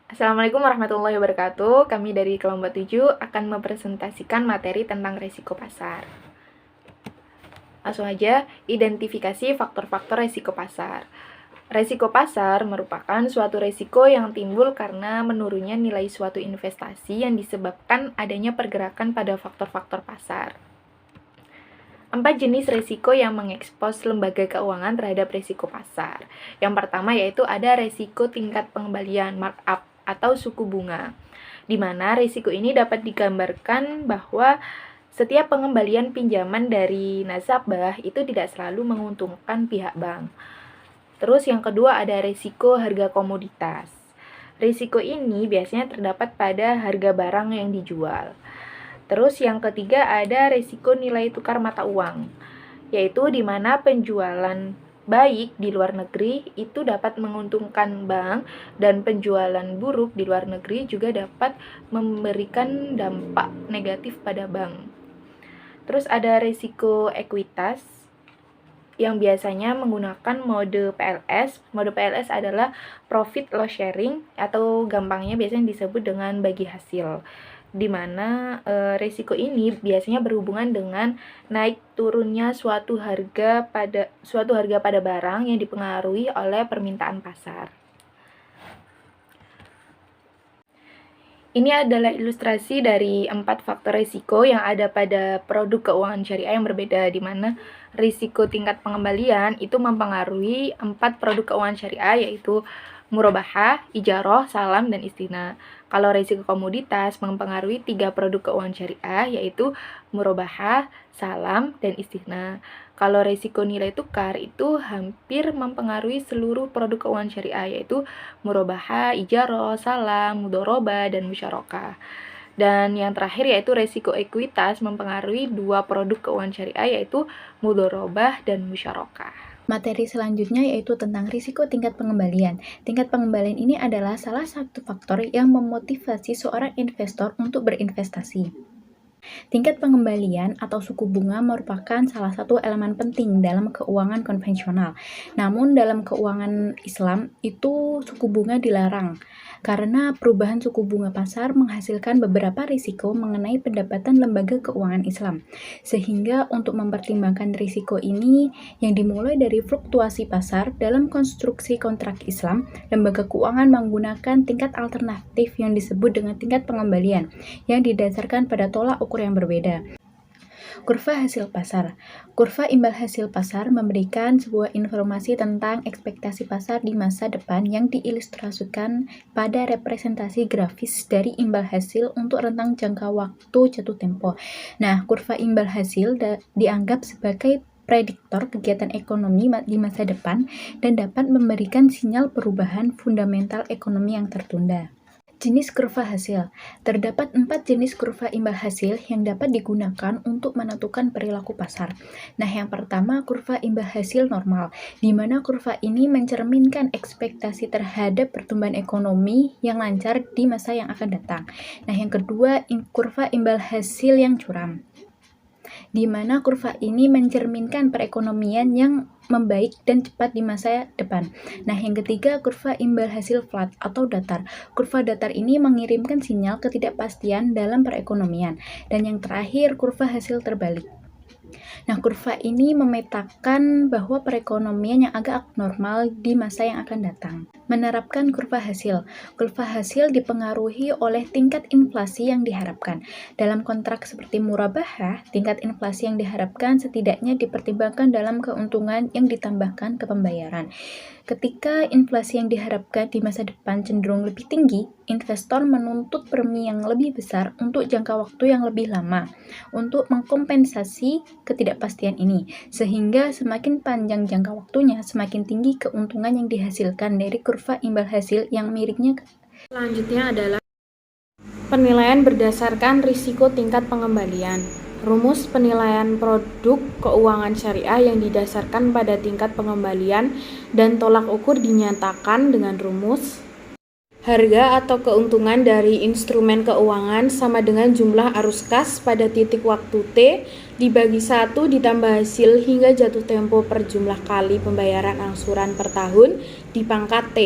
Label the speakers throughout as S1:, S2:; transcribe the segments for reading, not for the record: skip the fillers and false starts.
S1: Assalamualaikum warahmatullahi wabarakatuh. Kami dari kelompok 7 akan mempresentasikan materi tentang risiko pasar. Langsung aja, identifikasi faktor-faktor risiko pasar. Risiko pasar merupakan suatu risiko yang timbul karena menurunnya nilai suatu investasi yang disebabkan adanya pergerakan pada faktor-faktor pasar. 4 jenis risiko yang mengekspos lembaga keuangan terhadap risiko pasar. Yang pertama yaitu ada risiko tingkat pengembalian markup atau suku bunga, di mana risiko ini dapat digambarkan bahwa setiap pengembalian pinjaman dari nasabah itu tidak selalu menguntungkan pihak bank. Terus yang kedua ada risiko harga komoditas. Risiko ini biasanya terdapat pada harga barang yang dijual. Terus yang ketiga ada risiko nilai tukar mata uang, yaitu di mana penjualan baik di luar negeri itu dapat menguntungkan bank dan penjualan buruk di luar negeri juga dapat memberikan dampak negatif pada bank. Terus ada risiko ekuitas yang biasanya menggunakan mode PLS. Mode PLS adalah profit loss sharing atau gampangnya biasanya disebut dengan bagi hasil, di mana risiko ini biasanya berhubungan dengan naik turunnya suatu harga pada barang yang dipengaruhi oleh permintaan pasar. Ini adalah ilustrasi dari 4 faktor risiko yang ada pada produk keuangan syariah yang berbeda, di mana risiko tingkat pengembalian itu mempengaruhi 4 produk keuangan syariah, yaitu murabahah, ijarah, salam, dan istina. Kalau risiko komoditas mempengaruhi 3 produk keuangan syariah, yaitu murabahah, salam, dan istina. Kalau risiko nilai tukar itu hampir mempengaruhi seluruh produk keuangan syariah, yaitu murabahah, ijarah, salam, mudharabah, dan musyarakah. Dan yang terakhir yaitu risiko ekuitas mempengaruhi 2 produk keuangan syariah, yaitu mudharabah dan musyarakah.
S2: Materi selanjutnya yaitu tentang risiko tingkat pengembalian. Tingkat pengembalian ini adalah salah satu faktor yang memotivasi seorang investor untuk berinvestasi. Tingkat pengembalian atau suku bunga merupakan salah satu elemen penting dalam keuangan konvensional. Namun dalam keuangan Islam itu suku bunga dilarang karena perubahan suku bunga pasar menghasilkan beberapa risiko mengenai pendapatan lembaga keuangan Islam. Sehingga untuk mempertimbangkan risiko ini yang dimulai dari fluktuasi pasar dalam konstruksi kontrak Islam, lembaga keuangan menggunakan tingkat alternatif yang disebut dengan tingkat pengembalian yang didasarkan pada tolak ukur yang berbeda. Kurva hasil pasar. Kurva imbal hasil pasar memberikan sebuah informasi tentang ekspektasi pasar di masa depan yang diilustrasikan pada representasi grafis dari imbal hasil untuk rentang jangka waktu jatuh tempo. Nah, kurva imbal hasil dianggap sebagai prediktor kegiatan ekonomi di masa depan dan dapat memberikan sinyal perubahan fundamental ekonomi yang tertunda. Jenis kurva hasil. Terdapat 4 jenis kurva imbal hasil yang dapat digunakan untuk menentukan perilaku pasar. Nah, yang pertama kurva imbal hasil normal, di mana kurva ini mencerminkan ekspektasi terhadap pertumbuhan ekonomi yang lancar di masa yang akan datang. Nah, yang kedua kurva imbal hasil yang curam, di mana kurva ini mencerminkan perekonomian yang membaik dan cepat di masa depan. Nah, yang ketiga kurva imbal hasil flat atau datar. Kurva datar ini mengirimkan sinyal ketidakpastian dalam perekonomian. Dan yang terakhir kurva hasil terbalik. Nah, kurva ini memetakan bahwa perekonomian yang agak abnormal di masa yang akan datang. Menerapkan kurva hasil. Kurva hasil dipengaruhi oleh tingkat inflasi yang diharapkan. Dalam kontrak seperti murabahah, tingkat inflasi yang diharapkan setidaknya dipertimbangkan dalam keuntungan yang ditambahkan ke pembayaran. Ketika inflasi yang diharapkan di masa depan cenderung lebih tinggi, investor menuntut premi yang lebih besar untuk jangka waktu yang lebih lama untuk mengkompensasi ketidakpastian ini, sehingga semakin panjang jangka waktunya, semakin tinggi keuntungan yang dihasilkan dari kurva imbal hasil yang miripnya.
S3: Selanjutnya adalah penilaian berdasarkan risiko tingkat pengembalian. Rumus penilaian produk keuangan syariah yang didasarkan pada tingkat pengembalian dan tolak ukur dinyatakan dengan rumus harga atau keuntungan dari instrumen keuangan sama dengan jumlah arus kas pada titik waktu T dibagi 1 ditambah hasil hingga jatuh tempo per jumlah kali pembayaran angsuran per tahun di pangkat T.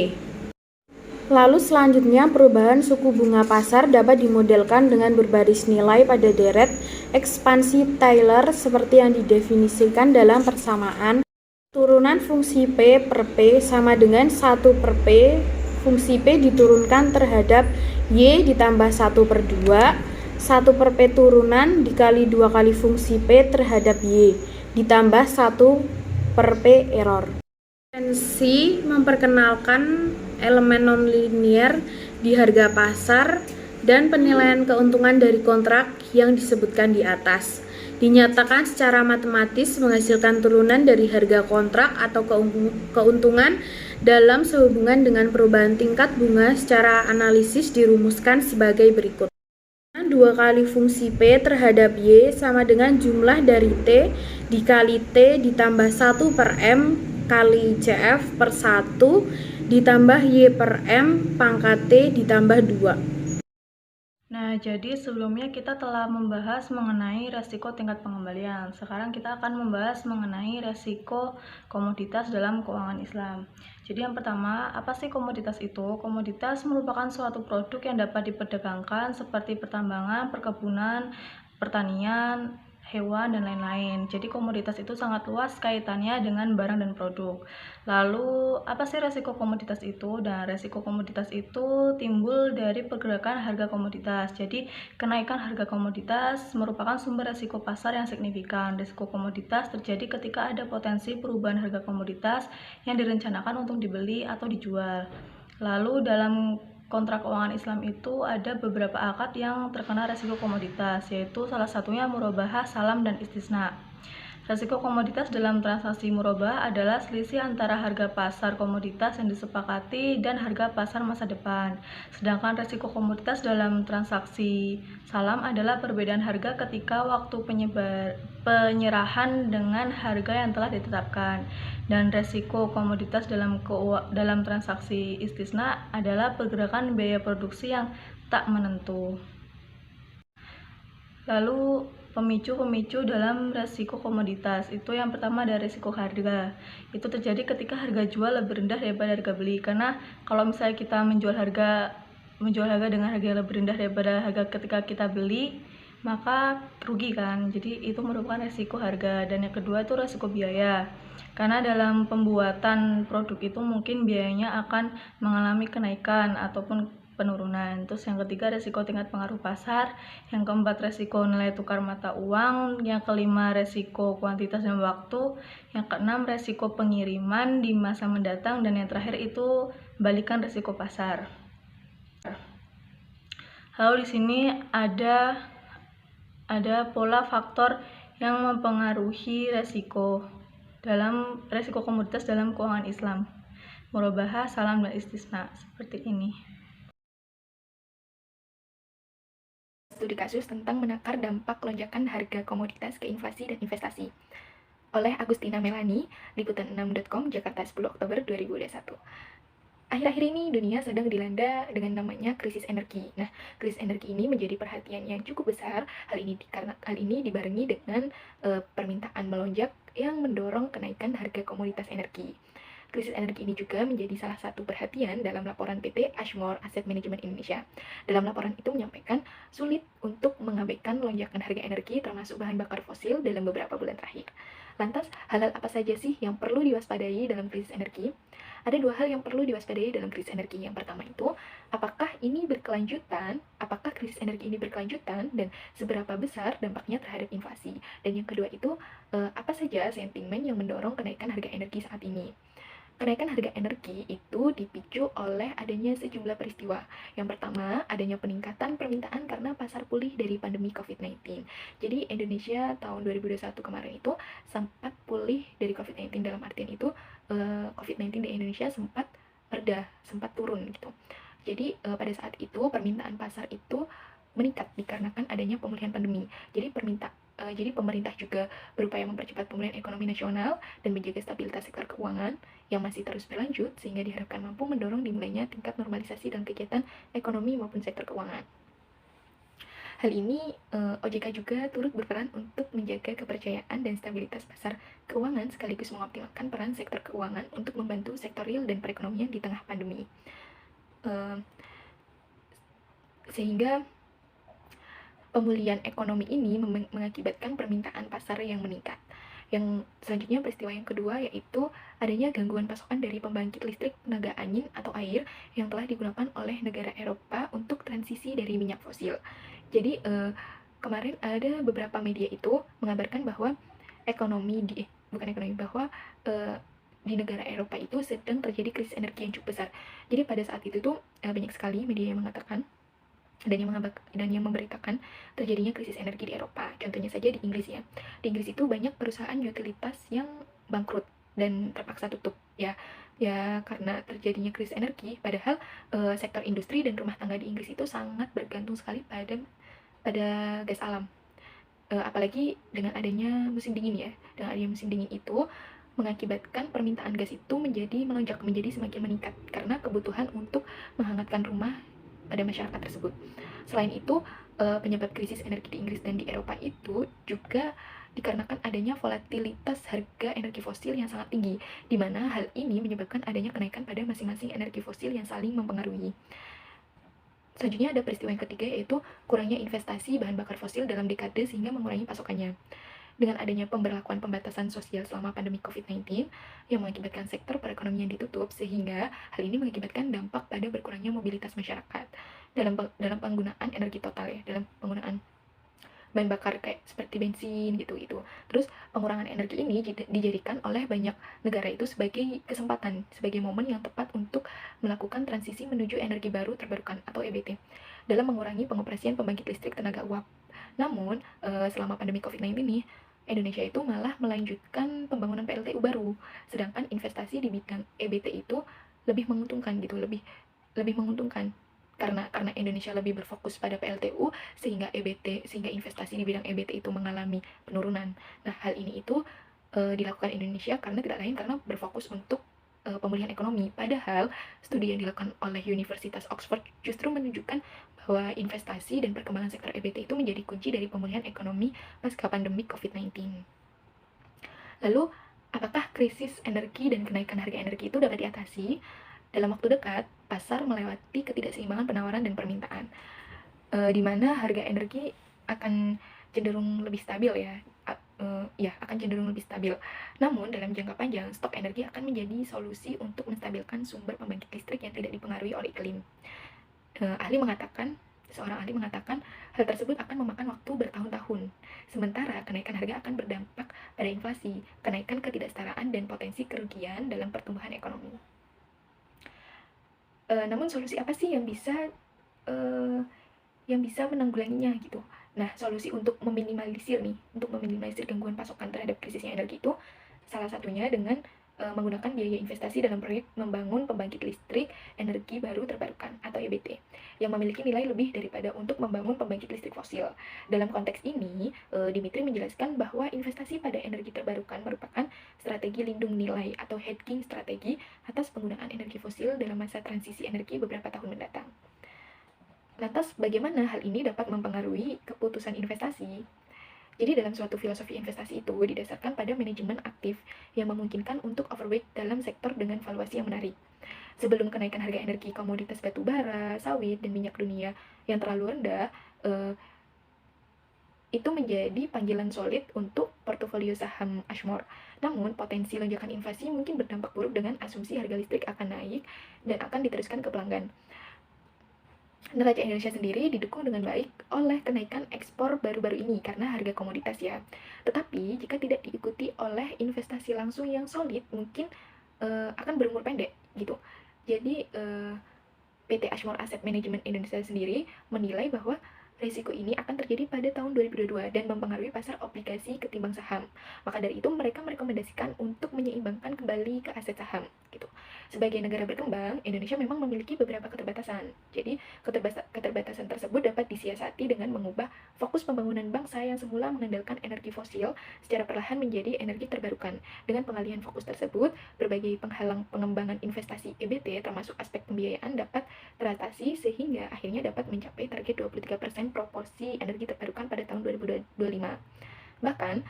S3: Lalu selanjutnya, perubahan suku bunga pasar dapat dimodelkan dengan berbaris nilai pada deret ekspansi Taylor seperti yang didefinisikan dalam persamaan. Turunan fungsi P per P sama dengan 1 per P. Fungsi P diturunkan terhadap Y ditambah 1 per 2. 1 per P turunan dikali 2 kali fungsi P terhadap Y ditambah 1 per P error. Referensi memperkenalkan elemen nonlinear di harga pasar dan penilaian keuntungan dari kontrak yang disebutkan di atas. Dinyatakan secara matematis menghasilkan turunan dari harga kontrak atau keuntungan dalam sehubungan dengan perubahan tingkat bunga secara analisis dirumuskan sebagai berikut. 2 kali fungsi P terhadap Y sama dengan jumlah dari T dikali T ditambah 1 per M kali CF per 1 ditambah Y per M pangkat T ditambah 2.
S4: Nah, jadi sebelumnya kita telah membahas mengenai resiko tingkat pengembalian. Sekarang kita akan membahas mengenai resiko komoditas dalam keuangan Islam. Jadi yang pertama, apa sih komoditas itu? Komoditas merupakan suatu produk yang dapat diperdagangkan seperti pertambangan, perkebunan, pertanian, hewan, dan lain-lain. Jadi komoditas itu sangat luas kaitannya dengan barang dan produk. Lalu apa sih resiko komoditas itu? Dan resiko komoditas itu timbul dari pergerakan harga komoditas. Jadi kenaikan harga komoditas merupakan sumber resiko pasar yang signifikan. Resiko komoditas terjadi ketika ada potensi perubahan harga komoditas yang direncanakan untuk dibeli atau dijual. Lalu dalam kontrak keuangan Islam itu ada beberapa akad yang terkena resiko komoditas, yaitu salah satunya murabahah, salam, dan istisna. Resiko komoditas dalam transaksi murabahah adalah selisih antara harga pasar komoditas yang disepakati dan harga pasar masa depan. Sedangkan resiko komoditas dalam transaksi salam adalah perbedaan harga ketika waktu penyerahan dengan harga yang telah ditetapkan. Dan resiko komoditas dalam transaksi istisna adalah pergerakan biaya produksi yang tak menentu. Lalu pemicu-pemicu dalam resiko komoditas itu yang pertama ada resiko harga. Itu terjadi ketika harga jual lebih rendah daripada harga beli, karena kalau misalnya kita menjual harga dengan harga yang lebih rendah daripada harga ketika kita beli, maka rugi kan. Jadi itu merupakan resiko harga. Dan yang kedua itu resiko biaya, karena dalam pembuatan produk itu mungkin biayanya akan mengalami kenaikan ataupun penurunan. Terus yang ketiga resiko tingkat pengaruh pasar, yang keempat resiko nilai tukar mata uang, yang kelima resiko kuantitas dan waktu, yang keenam resiko pengiriman di masa mendatang, dan yang terakhir itu balikan resiko pasar. Lalu di sini ada pola faktor yang mempengaruhi resiko komoditas dalam keuangan Islam. Murabahah, salam, dan istisna seperti ini.
S1: Studi kasus tentang menakar dampak lonjakan harga komoditas ke inflasi dan investasi oleh Agustina Melani, liputan6.com, Jakarta 10 Oktober 2021. Akhir-akhir ini dunia sedang dilanda dengan namanya krisis energi. Nah, krisis energi ini menjadi perhatian yang cukup besar. Hal ini dibarengi dengan permintaan melonjak yang mendorong kenaikan harga komoditas energi. Krisis energi ini juga menjadi salah satu perhatian dalam laporan PT Ashmore Asset Management Indonesia. Dalam laporan itu menyampaikan sulit untuk mengabaikan lonjakan harga energi termasuk bahan bakar fosil dalam beberapa bulan terakhir. Lantas, hal-hal apa saja sih yang perlu diwaspadai dalam krisis energi? Ada dua hal yang perlu diwaspadai dalam krisis energi. Yang pertama itu, apakah krisis energi ini berkelanjutan dan seberapa besar dampaknya terhadap inflasi? Dan yang kedua itu, apa saja sentimen yang mendorong kenaikan harga energi saat ini? Kenaikan harga energi itu dipicu oleh adanya sejumlah peristiwa. Yang pertama, adanya peningkatan permintaan karena pasar pulih dari pandemi COVID-19. Jadi Indonesia tahun 2021 kemarin itu sempat pulih dari COVID-19, dalam artian itu COVID-19 di Indonesia sempat reda, sempat turun gitu. Jadi pada saat itu permintaan pasar itu meningkat dikarenakan adanya pemulihan pandemi. Jadi pemerintah juga berupaya mempercepat pemulihan ekonomi nasional dan menjaga stabilitas sektor keuangan yang masih terus berlanjut, sehingga diharapkan mampu mendorong dimulainya tingkat normalisasi dalam kegiatan ekonomi maupun sektor keuangan. Hal ini OJK juga turut berperan untuk menjaga kepercayaan dan stabilitas pasar keuangan sekaligus mengoptimalkan peran sektor keuangan untuk membantu sektor real dan perekonomian di tengah pandemi. Eh, sehingga pemulihan ekonomi ini mengakibatkan permintaan pasar yang meningkat. Yang selanjutnya peristiwa yang kedua yaitu adanya gangguan pasokan dari pembangkit listrik tenaga angin atau air yang telah digunakan oleh negara Eropa untuk transisi dari minyak fosil. Jadi kemarin ada beberapa media itu mengabarkan bahwa di negara Eropa itu sedang terjadi krisis energi yang cukup besar. Jadi pada saat itu tuh banyak sekali media yang mengatakan dan yang memberitakan terjadinya krisis energi di Eropa. Contohnya saja di Inggris ya. Di Inggris itu banyak perusahaan utilitas yang bangkrut dan terpaksa tutup ya karena terjadinya krisis energi. Padahal sektor industri dan rumah tangga di Inggris itu sangat bergantung sekali pada gas alam. Apalagi dengan adanya musim dingin ya. Dengan adanya musim dingin itu mengakibatkan permintaan gas itu melonjak menjadi semakin meningkat karena kebutuhan untuk menghangatkan rumah pada masyarakat tersebut. Selain itu, penyebab krisis energi di Inggris dan di Eropa itu juga dikarenakan adanya volatilitas harga energi fosil yang sangat tinggi, di mana hal ini menyebabkan adanya kenaikan pada masing-masing energi fosil yang saling mempengaruhi. Selanjutnya ada peristiwa yang ketiga yaitu kurangnya investasi bahan bakar fosil dalam dekade sehingga mengurangi pasokannya. Dengan adanya pemberlakuan pembatasan sosial selama pandemi COVID-19 yang mengakibatkan sektor perekonomian ditutup, sehingga hal ini mengakibatkan dampak pada berkurangnya mobilitas masyarakat dalam penggunaan energi total ya, dalam penggunaan bahan bakar kayak seperti bensin gitu. Terus pengurangan energi ini dijadikan oleh banyak negara itu sebagai kesempatan, sebagai momen yang tepat untuk melakukan transisi menuju energi baru terbarukan atau EBT dalam mengurangi pengoperasian pembangkit listrik tenaga uap. Namun, selama pandemi COVID-19 ini, Indonesia itu malah melanjutkan pembangunan PLTU baru, sedangkan investasi di bidang EBT itu lebih menguntungkan gitu, lebih menguntungkan karena Indonesia lebih berfokus pada PLTU sehingga investasi di bidang EBT itu mengalami penurunan. Nah, hal ini itu dilakukan Indonesia karena berfokus untuk pemulihan ekonomi. Padahal studi yang dilakukan oleh Universitas Oxford justru menunjukkan bahwa investasi dan perkembangan sektor EBT itu menjadi kunci dari pemulihan ekonomi pasca pandemi COVID-19. Lalu, apakah krisis energi dan kenaikan harga energi itu dapat diatasi? Dalam waktu dekat, pasar melewati ketidakseimbangan penawaran dan permintaan, di mana harga energi akan cenderung lebih stabil akan cenderung lebih stabil. Namun, dalam jangka panjang, stok energi akan menjadi solusi untuk menstabilkan sumber pembangkit listrik yang tidak dipengaruhi oleh iklim. Seorang ahli mengatakan hal tersebut akan memakan waktu bertahun-tahun. Sementara kenaikan harga akan berdampak pada inflasi, kenaikan ketidaksetaraan, dan potensi kerugian dalam pertumbuhan ekonomi. Namun solusi apa sih yang bisa menanggulanginya gitu? Nah, solusi untuk meminimalisir gangguan pasokan terhadap krisisnya energi itu salah satunya dengan menggunakan biaya investasi dalam proyek membangun pembangkit listrik energi baru terbarukan atau EBT yang memiliki nilai lebih daripada untuk membangun pembangkit listrik fosil. Dalam konteks ini, Dimitri menjelaskan bahwa investasi pada energi terbarukan merupakan strategi lindung nilai atau hedging strategi atas penggunaan energi fosil dalam masa transisi energi beberapa tahun mendatang. Lantas, bagaimana hal ini dapat mempengaruhi keputusan investasi? Jadi dalam suatu filosofi investasi itu didasarkan pada manajemen aktif yang memungkinkan untuk overweight dalam sektor dengan valuasi yang menarik. Sebelum kenaikan harga energi komoditas batu bara, sawit, dan minyak dunia yang terlalu rendah, itu menjadi panggilan solid untuk portofolio saham Ashmore. Namun, potensi lonjakan inflasi mungkin berdampak buruk dengan asumsi harga listrik akan naik dan akan diteruskan ke pelanggan. Neraca Indonesia sendiri didukung dengan baik oleh kenaikan ekspor baru-baru ini karena harga komoditas ya. Tetapi jika tidak diikuti oleh investasi langsung yang solid, mungkin akan berumur pendek gitu. Jadi PT Ashmore Asset Management Indonesia sendiri menilai bahwa risiko ini akan terjadi pada tahun 2022 dan mempengaruhi pasar obligasi ketimbang saham. Maka dari itu mereka merekomendasikan untuk menyeimbangkan kembali ke aset saham gitu. Sebagai negara berkembang, Indonesia memang memiliki beberapa keterbatasan. Jadi, keterbatasan tersebut dapat disiasati dengan mengubah fokus pembangunan bangsa yang semula mengandalkan energi fosil secara perlahan menjadi energi terbarukan. Dengan pengalihan fokus tersebut, berbagai penghalang pengembangan investasi EBT termasuk aspek pembiayaan dapat teratasi sehingga akhirnya dapat mencapai target 23% proporsi energi terbarukan pada tahun 2025. Bahkan,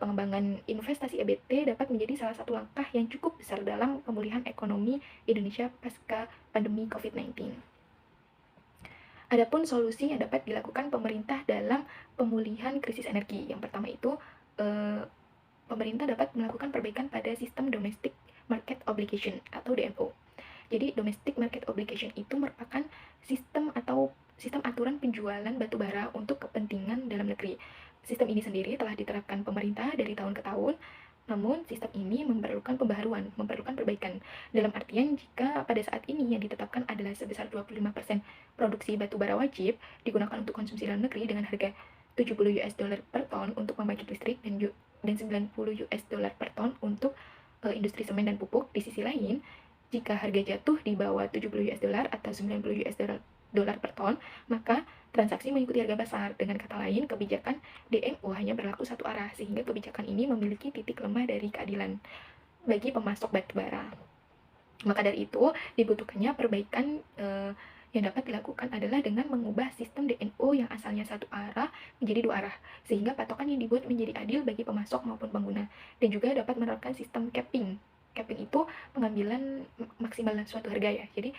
S1: pengembangan investasi EBT dapat menjadi salah satu langkah yang cukup besar dalam pemulihan ekonomi Indonesia pasca pandemi COVID-19. Adapun solusi yang dapat dilakukan pemerintah dalam pemulihan krisis energi. Yang pertama itu, pemerintah dapat melakukan perbaikan pada sistem Domestic Market Obligation atau DMO. Jadi Domestic Market Obligation itu merupakan sistem aturan penjualan batu bara untuk kepentingan dalam negeri. Sistem ini sendiri telah diterapkan pemerintah dari tahun ke tahun, namun sistem ini memerlukan pembaharuan, memerlukan perbaikan. Dalam artian jika pada saat ini yang ditetapkan adalah sebesar 25% produksi batu bara wajib digunakan untuk konsumsi dalam negeri dengan harga $70 per ton untuk pembangkit listrik dan $90 per ton untuk industri semen dan pupuk. Di sisi lain, jika harga jatuh di bawah $70 atau $90 per ton, maka transaksi mengikuti harga pasar. Dengan kata lain, kebijakan DMO hanya berlaku satu arah, sehingga kebijakan ini memiliki titik lemah dari keadilan bagi pemasok batu bara. Maka dari itu, dibutuhkannya perbaikan yang dapat dilakukan adalah dengan mengubah sistem DMO yang asalnya satu arah menjadi dua arah, sehingga patokan yang dibuat menjadi adil bagi pemasok maupun pengguna, dan juga dapat menerapkan sistem capping. Capping itu pengambilan maksimal suatu harga ya, jadi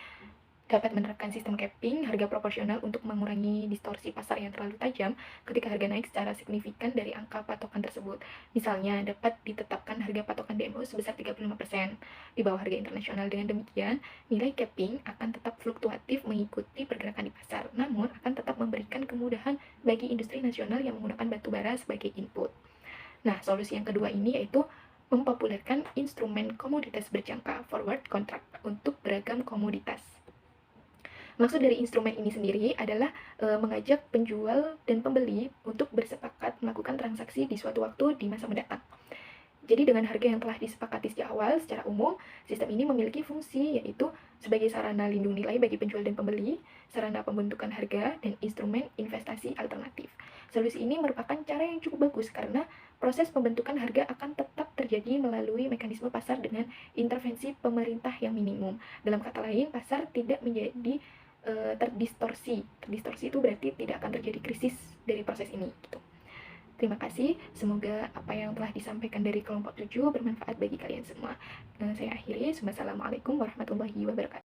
S1: dapat menerapkan sistem capping harga proporsional untuk mengurangi distorsi pasar yang terlalu tajam ketika harga naik secara signifikan dari angka patokan tersebut. Misalnya, dapat ditetapkan harga patokan DMO sebesar 35% di bawah harga internasional. Dengan demikian, nilai capping akan tetap fluktuatif mengikuti pergerakan di pasar, namun akan tetap memberikan kemudahan bagi industri nasional yang menggunakan batu bara sebagai input. Nah, solusi yang kedua ini yaitu mempopulerkan instrumen komoditas berjangka forward contract untuk beragam komoditas. Maksud dari instrumen ini sendiri adalah mengajak penjual dan pembeli untuk bersepakat melakukan transaksi di suatu waktu di masa mendatang. Jadi dengan harga yang telah disepakati sejak awal, secara umum, sistem ini memiliki fungsi yaitu sebagai sarana lindung nilai bagi penjual dan pembeli, sarana pembentukan harga, dan instrumen investasi alternatif. Solusi ini merupakan cara yang cukup bagus karena proses pembentukan harga akan tetap terjadi melalui mekanisme pasar dengan intervensi pemerintah yang minimum. Dalam kata lain, pasar tidak menjadi terdistorsi. Terdistorsi itu berarti tidak akan terjadi krisis dari proses ini gitu. Terima kasih, semoga apa yang telah disampaikan dari kelompok 7 bermanfaat bagi kalian semua. Saya akhiri, wassalamualaikum warahmatullahi wabarakatuh.